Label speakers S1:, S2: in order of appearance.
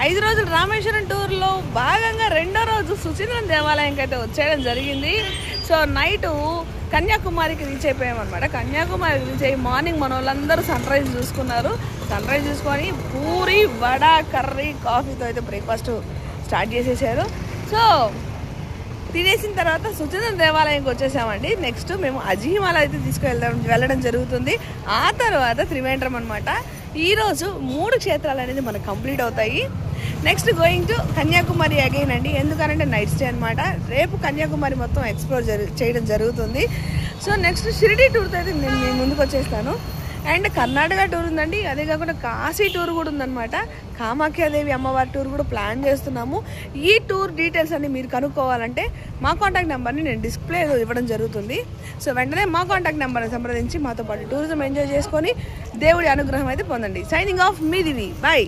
S1: 5 రోజుల రామేశ్వరం టూర్లో భాగంగా రెండో రోజు సుచీంద్రం దేవాలయంకి అయితే వచ్చేయడం జరిగింది. సో నైటు కన్యాకుమారికి రీచ్ అయిపోయామన్నమాట. కన్యాకుమారికి రీచ్ అయ్యి మార్నింగ్ మన వాళ్ళందరూ సన్ రైజ్ చూసుకున్నారు. సన్ రైజ్ చూసుకొని పూరి వడ కర్రీ కాఫీతో అయితే బ్రేక్ఫాస్ట్ స్టార్ట్ చేసేసారు. సో తినేసిన తర్వాత సుచీంద్రం దేవాలయంకి వచ్చేసామండి. నెక్స్ట్ మేము అజీహిమాల అయితే వెళ్ళడం జరుగుతుంది. ఆ తర్వాత త్రివేంద్రం అనమాట. ఈరోజు 3 క్షేత్రాలు అనేది మనకు కంప్లీట్ అవుతాయి. Next going to Kanyakumari again అండి. ఎందుకనంటే నైట్ స్టే అనమాట. రేపు కన్యాకుమారి మొత్తం ఎక్స్ప్లోర్ చేయడం జరుగుతుంది. సో నెక్స్ట్ షిరిడి టూర్తో అయితే నేను మీ ముందుకు వచ్చేస్తాను. అండ్ కర్ణాటక టూర్ ఉందండి. అదే కాకుండా కాశీ టూర్ కూడా ఉందన్నమాట. కామాఖ్యాదేవి అమ్మవారి టూర్ కూడా ప్లాన్ చేస్తున్నాము. ఈ టూర్ డీటెయిల్స్ అన్ని మీరు కనుక్కోవాలంటే మా కాంటాక్ట్ నెంబర్ని నేను డిస్ప్లే ఇవ్వడం జరుగుతుంది. సో వెంటనే మా కాంటాక్ట్ నెంబర్ని సంప్రదించి మాతో పాటు టూరిజం ఎంజాయ్ చేసుకొని దేవుడి అనుగ్రహం అయితే పొందండి. సైనింగ్ ఆఫ్ మీ దివి. బాయ్.